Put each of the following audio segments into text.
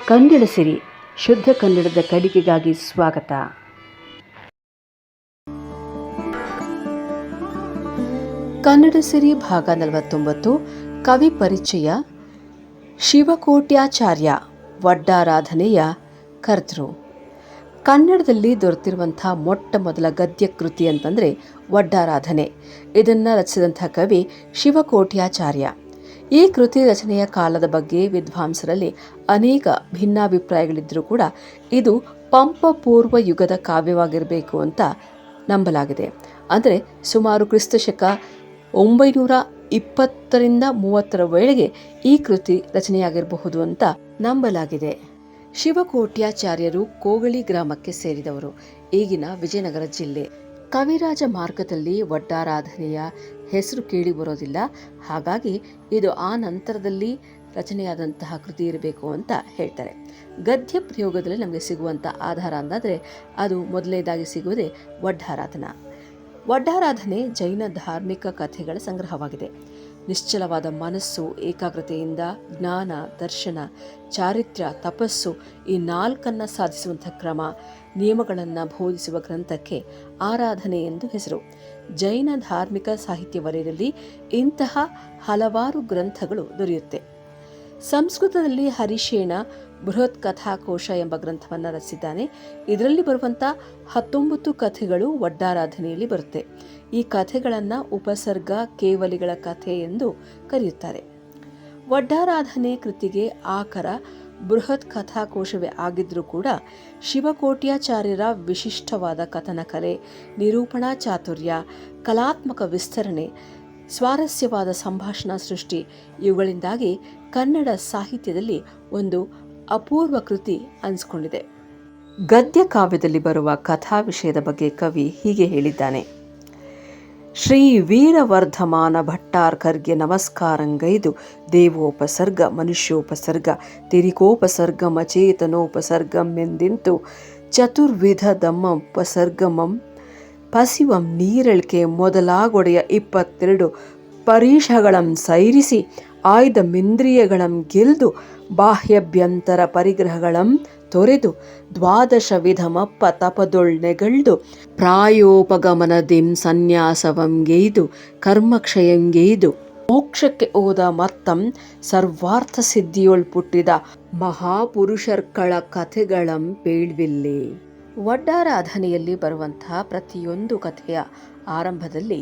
ಕನ್ನಡ ಸಿರಿ ಶುದ್ಧ ಕನ್ನಡದ ಕಡಿಗೆಗಾಗಿ ಸ್ವಾಗತ. ಕನ್ನಡ ಸಿರಿ ಭಾಗ 49. ಕವಿ ಪರಿಚಯ. ಶಿವಕೋಟ್ಯಾಚಾರ್ಯ, ವಡ್ಡಾರಾಧನೆಯ ಕರ್ತೃ. ಕನ್ನಡದಲ್ಲಿ ದೊರೆತಿರುವಂಥ ಮೊಟ್ಟ ಮೊದಲ ಗದ್ಯ ಕೃತಿ ಅಂತಂದರೆ ವಡ್ಡಾರಾಧನೆ. ಇದನ್ನು ರಚಿಸಿದಂಥ ಕವಿ ಶಿವಕೋಟ್ಯಾಚಾರ್ಯ. ಈ ಕೃತಿ ರಚನೆಯ ಕಾಲದ ಬಗ್ಗೆ ವಿದ್ವಾಂಸರಲ್ಲಿ ಅನೇಕ ಭಿನ್ನಾಭಿಪ್ರಾಯಗಳಿದ್ದರೂ ಕೂಡ ಇದು ಪಂಪ ಪೂರ್ವ ಯುಗದ ಕಾವ್ಯವಾಗಿರಬೇಕು ಅಂತ ನಂಬಲಾಗಿದೆ. ಅಂದರೆ ಸುಮಾರು ಕ್ರಿಸ್ತಶಕ 920-30 ವೇಳೆಗೆ ಈ ಕೃತಿ ರಚನೆಯಾಗಿರಬಹುದು ಅಂತ ನಂಬಲಾಗಿದೆ. ಶಿವಕೋಟ್ಯಾಚಾರ್ಯರು ಕೋಗಳಿ ಗ್ರಾಮಕ್ಕೆ ಸೇರಿದವರು. ಈಗಿನ ವಿಜಯನಗರ ಜಿಲ್ಲೆ. ಕವಿರಾಜ ಮಾರ್ಗದಲ್ಲಿ ವಡ್ಡಾರಾಧನೆಯ ಹೆಸರು ಕೇಳಿ ಬರೋದಿಲ್ಲ. ಹಾಗಾಗಿ ಇದು ಆ ನಂತರದಲ್ಲಿ ರಚನೆಯಾದಂತಹ ಕೃತಿ ಇರಬೇಕು ಅಂತ ಹೇಳ್ತಾರೆ. ಗದ್ಯ ಪ್ರಯೋಗದಲ್ಲಿ ನಮಗೆ ಸಿಗುವಂಥ ಆಧಾರ ಅಂದಾದರೆ ಅದು ಮೊದಲನೇದಾಗಿ ಸಿಗುವುದೇ ವಡ್ಡಾರಾಧನಾ. ವಡ್ಡಾರಾಧನೆ ಜೈನ ಧಾರ್ಮಿಕ ಕಥೆಗಳ ಸಂಗ್ರಹವಾಗಿದೆ. ನಿಶ್ಚಲವಾದ ಮನಸ್ಸು, ಏಕಾಗ್ರತೆಯಿಂದ ಜ್ಞಾನ, ದರ್ಶನ, ಚಾರಿತ್ರ್ಯ, ತಪಸ್ಸು ಈ 4 ಸಾಧಿಸುವಂಥ ಕ್ರಮ, ನಿಯಮಗಳನ್ನು ಬೋಧಿಸುವ ಗ್ರಂಥಕ್ಕೆ ಆರಾಧನೆ ಎಂದು ಹೆಸರು. ಜೈನ ಧಾರ್ಮಿಕ ಸಾಹಿತ್ಯ ವಲಯದಲ್ಲಿ ಇಂತಹ ಹಲವಾರು ಗ್ರಂಥಗಳು ದೊರೆಯುತ್ತೆ. ಸಂಸ್ಕೃತದಲ್ಲಿ ಹರಿಶೇಣ ಬೃಹತ್ ಕಥಾಕೋಶ ಎಂಬ ಗ್ರಂಥವನ್ನು ರಚಿಸಿದ್ದಾನೆ. ಇದರಲ್ಲಿ ಬರುವಂಥ 19 ಕಥೆಗಳು ವಡ್ಡಾರಾಧನೆಯಲ್ಲಿ ಬರುತ್ತೆ. ಈ ಕಥೆಗಳನ್ನು ಉಪಸರ್ಗ, ಕೇವಲಿಗಳ ಕಥೆ ಎಂದು ಕರೆಯುತ್ತಾರೆ. ವಡ್ಡಾರಾಧನೆ ಕೃತಿಗೆ ಆಕರ ಬೃಹತ್ ಕಥಾಕೋಶವೇ ಆಗಿದ್ರೂ ಕೂಡ ಶಿವಕೋಟ್ಯಾಚಾರ್ಯರ ವಿಶಿಷ್ಟವಾದ ಕಥನ ಕಲೆ, ನಿರೂಪಣಾ ಚಾತುರ್ಯ, ಕಲಾತ್ಮಕ ವಿಸ್ತರಣೆ, ಸ್ವಾರಸ್ಯವಾದ ಸಂಭಾಷಣಾ ಸೃಷ್ಟಿ ಇವುಗಳಿಂದಾಗಿ ಕನ್ನಡ ಸಾಹಿತ್ಯದಲ್ಲಿ ಒಂದು ಅಪೂರ್ವ ಕೃತಿ ಅನಿಸ್ಕೊಂಡಿದೆ. ಗದ್ಯ ಕಾವ್ಯದಲ್ಲಿ ಬರುವ ಕಥಾ ವಿಷಯದ ಬಗ್ಗೆ ಕವಿ ಹೀಗೆ ಹೇಳಿದ್ದಾನೆ. ಶ್ರೀ ವೀರವರ್ಧಮಾನ ಭಟ್ಟಾರ್ಕರ್ಗೆ ನಮಸ್ಕಾರಂಗೈದು ದೇವೋಪಸರ್ಗ ಮನುಷ್ಯೋಪಸರ್ಗ ತಿರಿಕೋಪಸರ್ಗಮಚೇತನೋಪಸರ್ಗಂ ಎಂದಿಂತು ಚತುರ್ವಿಧ ದಮ್ಮೋಪಸರ್ಗಮಂ ಪಸಿವಂ ನೀರಳಿಕೆ ಮೊದಲಾಗೊಡೆಯ 22 ಪರೀಷಗಳಂ ಸೈರಿಸಿ ಆಯ್ದ ಮಿಂದ್ರಿಯಗಳಂ ಗೆಲ್ದು ಬಾಹ್ಯಭ್ಯಂತರ ಪರಿಗ್ರಹಗಳಂ ತೊರೆದು 12 ವಿಧಮಪ್ಪ ತಪದೊಳ್ನೆಗಳ್ದು ಪ್ರಾಯೋಪಗಮನದಿಂ ಸನ್ಯಾಸವಂಗೈದು ಕರ್ಮಕ್ಷಯಂಗೈದು ಮೋಕ್ಷಕ್ಕೆ ಹೋದ ಮತ್ತಂ ಸರ್ವಾರ್ಥ ಸಿದ್ಧಿಯೊಳ್ ಪುಟ್ಟಿದ ಮಹಾಪುರುಷರ್ಗಳ ಕಥೆಗಳಂ ಪೇಳ್ವಿಲ್ಲೇ. ವಡ್ಡಾರಾಧನೆಯಲ್ಲಿ ಬರುವಂತಹ ಪ್ರತಿಯೊಂದು ಕಥೆಯ ಆರಂಭದಲ್ಲಿ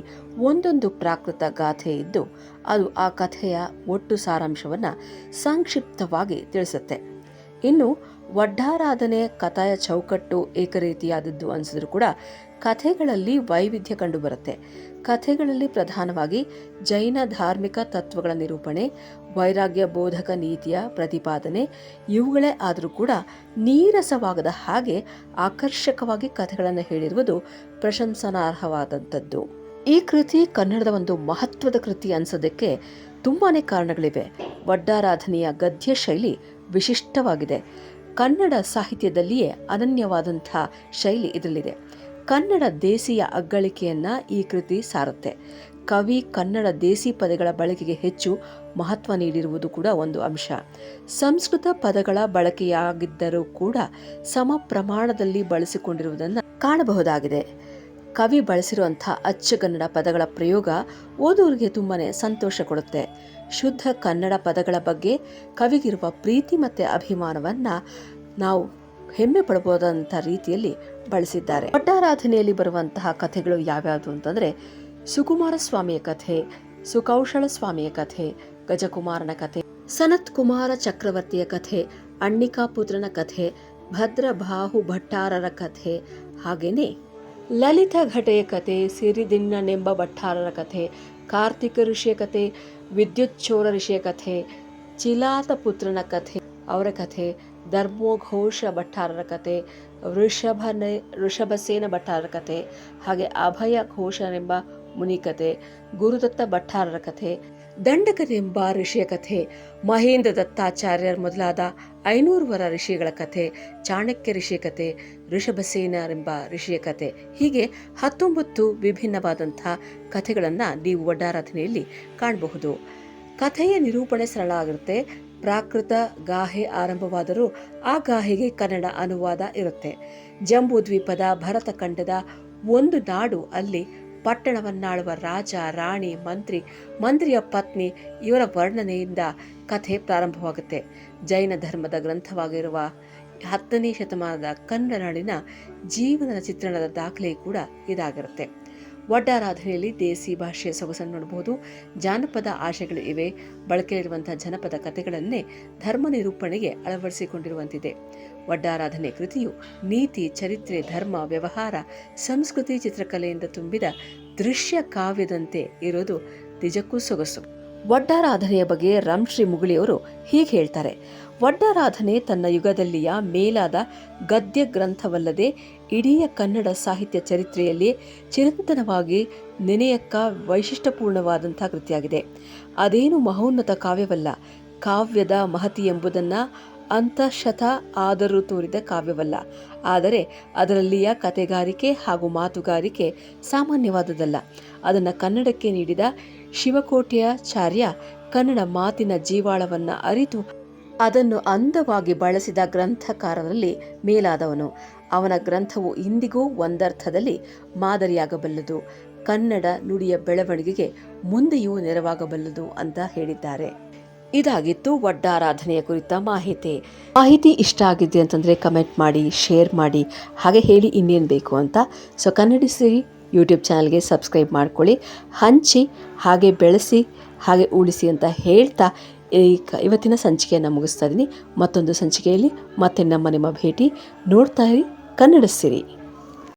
ಒಂದೊಂದು ಪ್ರಾಕೃತ ಗಾಥೆ ಇದ್ದು ಅದು ಆ ಕಥೆಯ ಒಟ್ಟು ಸಾರಾಂಶವನ್ನು ಸಂಕ್ಷಿಪ್ತವಾಗಿ ತಿಳಿಸುತ್ತೆ. ಇನ್ನು ವಡ್ಡಾರಾಧನೆ ಕಥೆಯ ಚೌಕಟ್ಟು ಏಕರೀತಿಯಾದದ್ದು ಅನಿಸಿದ್ರು ಕೂಡ ಕಥೆಗಳಲ್ಲಿ ವೈವಿಧ್ಯ ಕಂಡುಬರುತ್ತೆ. ಕಥೆಗಳಲ್ಲಿ ಪ್ರಧಾನವಾಗಿ ಜೈನ ಧಾರ್ಮಿಕ ತತ್ವಗಳ ನಿರೂಪಣೆ, ವೈರಾಗ್ಯ ಬೋಧಕ ನೀತಿಯ ಪ್ರತಿಪಾದನೆ ಇವುಗಳೇ ಆದರೂ ಕೂಡ ನೀರಸವಾಗದ ಹಾಗೆ ಆಕರ್ಷಕವಾಗಿ ಕಥೆಗಳನ್ನು ಹೇಳಿರುವುದು ಪ್ರಶಂಸನಾರ್ಹವಾದಂಥದ್ದು. ಈ ಕೃತಿ ಕನ್ನಡದ ಒಂದು ಮಹತ್ವದ ಕೃತಿ ಅನಿಸೋದಕ್ಕೆ ತುಂಬಾ ಕಾರಣಗಳಿವೆ. ವಡ್ಡಾರಾಧನೆಯ ಗದ್ಯ ಶೈಲಿ ವಿಶಿಷ್ಟವಾಗಿದೆ. ಕನ್ನಡ ಸಾಹಿತ್ಯದಲ್ಲಿಯೇ ಅನನ್ಯವಾದಂಥ ಶೈಲಿ ಇದರಲ್ಲಿದೆ. ಕನ್ನಡ ದೇಸಿಯ ಅಗ್ಗಳಿಕೆಯನ್ನು ಈ ಕೃತಿ ಸಾರುತ್ತೆ. ಕವಿ ಕನ್ನಡ ದೇಸಿ ಪದಗಳ ಬಳಕೆಗೆ ಹೆಚ್ಚು ಮಹತ್ವ ನೀಡಿರುವುದು ಕೂಡ ಒಂದು ಅಂಶ. ಸಂಸ್ಕೃತ ಪದಗಳ ಬಳಕೆಯಾಗಿದ್ದರೂ ಕೂಡ ಸಮ ಪ್ರಮಾಣದಲ್ಲಿ ಬಳಸಿಕೊಂಡಿರುವುದನ್ನು ಕಾಣಬಹುದಾಗಿದೆ. ಕವಿ ಬಳಸಿರುವಂಥ ಅಚ್ಚಗನ್ನಡ ಪದಗಳ ಪ್ರಯೋಗ ಓದುವರಿಗೆ ತುಂಬಾ ಸಂತೋಷ ಕೊಡುತ್ತೆ. ಶುದ್ಧ ಕನ್ನಡ ಪದಗಳ ಬಗ್ಗೆ ಕವಿಗಿರುವ ಪ್ರೀತಿ ಮತ್ತು ಅಭಿಮಾನವನ್ನು ನಾವು ಹೆಮ್ಮೆ ಪಡಬಹುದಂಥ ರೀತಿಯಲ್ಲಿ ಬಳಸಿದ್ದಾರೆ. ವಡ್ಡಾರಾಧನೆಯಲ್ಲಿ ಬರುವಂತಹ ಕಥೆಗಳು ಯಾವ್ಯಾವುದು ಅಂತಂದರೆ ಸುಕುಮಾರ ಸ್ವಾಮಿಯ ಕಥೆ, ಸುಕೌಶಳ ಸ್ವಾಮಿಯ ಕಥೆ, ಗಜಕುಮಾರನ ಕಥೆ, ಸನತ್ ಕುಮಾರ ಚಕ್ರವರ್ತಿಯ ಕಥೆ, ಅಣ್ಣಿಕಾಪುತ್ರನ ಕಥೆ, ಭದ್ರಬಾಹು ಭಟ್ಟಾರರ ಕಥೆ, ಹಾಗೇನೆ ಲಲಿತ ಘಟೆಯ ಕಥೆ, ಸಿರಿದಿನ್ನನೆಂಬ ಭಟ್ಟಾರರ ಕಥೆ, ಕಾರ್ತಿಕ ಋಷಿಯ ಕಥೆ, ವಿದ್ಯುಚ್ಛೋರ ಋಷಿಯ ಕಥೆ, ಚಿಲಾತ ಪುತ್ರನ ಕಥೆ ಅವರ ಕಥೆ, ಧರ್ಮೋಘೋಷ ಭಟ್ಟಾರರ ಕಥೆ, ವೃಷಭಸೇನ ಭಟ್ಟಾರರ ಕಥೆ, ಹಾಗೆ ಅಭಯ ಘೋಷನೆಂಬ ಮುನಿಕಥೆ, ಗುರುದತ್ತ ಭಟ್ಟಾರರ ಕಥೆ, ದಂಡಕನೆಂಬ ಋಷಿಯ ಕಥೆ, ಮಹೇಂದ್ರ ದತ್ತಾಚಾರ್ಯರ್ ಮೊದಲಾದ 500 ಋಷಿಗಳ ಕಥೆ, ಚಾಣಕ್ಯ ಋಷಿಯ ಕಥೆ, ಋಷಭಸೇನರೆಂಬ ಋಷಿಯ ಕಥೆ, ಹೀಗೆ 19 ವಿಭಿನ್ನವಾದಂಥ ಕಥೆಗಳನ್ನು ನೀವು ವಡ್ಡಾರಾಧನೆಯಲ್ಲಿ ಕಾಣಬಹುದು. ಕಥೆಯ ನಿರೂಪಣೆ ಸರಳ ಆಗಿರುತ್ತೆ. ಪ್ರಾಕೃತ ಗಾಹೆ ಆರಂಭವಾದರೂ ಆ ಗಾಹೆಗೆ ಕನ್ನಡ ಅನುವಾದ ಇರುತ್ತೆ. ಜಂಬೂ ದ್ವೀಪದ ಭರತಖಂಡದ ಒಂದು ನಾಡು, ಅಲ್ಲಿ ಪಟ್ಟಣವನ್ನಾಳುವ ರಾಜ, ರಾಣಿ, ಮಂತ್ರಿಯ ಪತ್ನಿ ಇವರ ವರ್ಣನೆಯಿಂದ ಕಥೆ ಪ್ರಾರಂಭವಾಗುತ್ತೆ. ಜೈನ ಧರ್ಮದ ಗ್ರಂಥವಾಗಿರುವ 10ನೇ ಶತಮಾನದ ಕನ್ನಡ ನಾಡಿನ ಜೀವನದ ಚಿತ್ರಣದ ದಾಖಲೆ ಕೂಡ ಇದಾಗಿರುತ್ತೆ. ವಡ್ಡಾರಾಧನೆಯಲ್ಲಿ ದೇಸಿ ಭಾಷೆಯ ಸೊಗಸನ್ನು ನೋಡಬಹುದು. ಜಾನಪದ ಆಶಯಗಳು ಇವೆ. ಬಳಕೆಯಲ್ಲಿರುವಂತಹ ಜನಪದ ಕಥೆಗಳನ್ನೇ ಧರ್ಮ ನಿರೂಪಣೆಗೆ ಅಳವಡಿಸಿಕೊಂಡಿರುವಂತಿದೆ. ವಡ್ಡಾರಾಧನೆ ಕೃತಿಯು ನೀತಿ, ಚರಿತ್ರೆ, ಧರ್ಮ, ವ್ಯವಹಾರ, ಸಂಸ್ಕೃತಿ, ಚಿತ್ರಕಲೆಯಿಂದ ತುಂಬಿದ ದೃಶ್ಯ ಕಾವ್ಯದಂತೆ ಇರೋದು ನಿಜಕ್ಕೂ ಸೊಗಸು. ವಡ್ಡಾರಾಧನೆಯ ಬಗ್ಗೆ ರಂಶ್ರೀ ಮುಗುಳಿಯವರು ಹೀಗೆ ಹೇಳ್ತಾರೆ: ವಡ್ಡಾರಾಧನೆ ತನ್ನ ಯುಗದಲ್ಲಿಯ ಮೇಲಾದ ಗದ್ಯ ಗ್ರಂಥವಲ್ಲದೆ ಇಡೀ ಕನ್ನಡ ಸಾಹಿತ್ಯ ಚರಿತ್ರೆಯಲ್ಲಿ ಚಿರಂತನವಾಗಿ ನೆನೆಯಕ್ಕ ವೈಶಿಷ್ಟ್ಯಪೂರ್ಣವಾದಂಥ ಕೃತಿಯಾಗಿದೆ. ಅದೇನು ಮಹೋನ್ನತ ಕಾವ್ಯವಲ್ಲ, ಕಾವ್ಯದ ಮಹತಿ ಎಂಬುದನ್ನು ಅಂತಃಶತ ಆದರೂ ತೋರಿದ ಕಾವ್ಯವಲ್ಲ. ಆದರೆ ಅದರಲ್ಲಿಯ ಕತೆಗಾರಿಕೆ ಹಾಗೂ ಮಾತುಗಾರಿಕೆ ಸಾಮಾನ್ಯವಾದುದಲ್ಲ. ಅದನ್ನು ಕನ್ನಡಕ್ಕೆ ನೀಡಿದ ಶಿವಕೋಟ್ಯಾಚಾರ್ಯ ಕನ್ನಡ ಮಾತಿನ ಜೀವಾಳವನ್ನು ಅರಿತು ಅದನ್ನು ಅಂದವಾಗಿ ಬಳಸಿದ ಗ್ರಂಥಕಾರರಲ್ಲಿ ಮೇಲಾದವನು. ಅವನ ಗ್ರಂಥವು ಇಂದಿಗೂ ಒಂದರ್ಥದಲ್ಲಿ ಮಾದರಿಯಾಗಬಲ್ಲದು, ಕನ್ನಡ ನುಡಿಯ ಬೆಳವಣಿಗೆಗೆ ಮುಂದೆಯೂ ನೆರವಾಗಬಲ್ಲದು ಅಂತ ಹೇಳಿದ್ದಾರೆ. ಇದಾಗಿತ್ತು ವಡ್ಡಾರಾಧನೆಯ ಕುರಿತ ಮಾಹಿತಿ ಇಷ್ಟ ಆಗಿದೆ ಅಂತಂದರೆ ಕಮೆಂಟ್ ಮಾಡಿ, ಶೇರ್ ಮಾಡಿ, ಹಾಗೆ ಹೇಳಿ ಇನ್ನೇನು ಬೇಕು ಅಂತ. ಸೊ ಕನ್ನಡಿಸಿರಿ ಯೂಟ್ಯೂಬ್ ಚಾನಲ್ಗೆ ಸಬ್ಸ್ಕ್ರೈಬ್ ಮಾಡ್ಕೊಳ್ಳಿ, ಹಂಚಿ, ಹಾಗೆ ಬೆಳೆಸಿ, ಹಾಗೆ ಉಳಿಸಿ ಅಂತ ಹೇಳ್ತಾ ಇವತ್ತಿನ ಸಂಚಿಕೆಯನ್ನು ಮುಗಿಸ್ತಾ ಇದ್ದೀನಿ. ಮತ್ತೊಂದು ಸಂಚಿಕೆಯಲ್ಲಿ ಮತ್ತೆ ನಿಮ್ಮ ಭೇಟಿ. ನೋಡ್ತಾ ಇರಿ ಕನ್ನಡ ಸಿರಿ.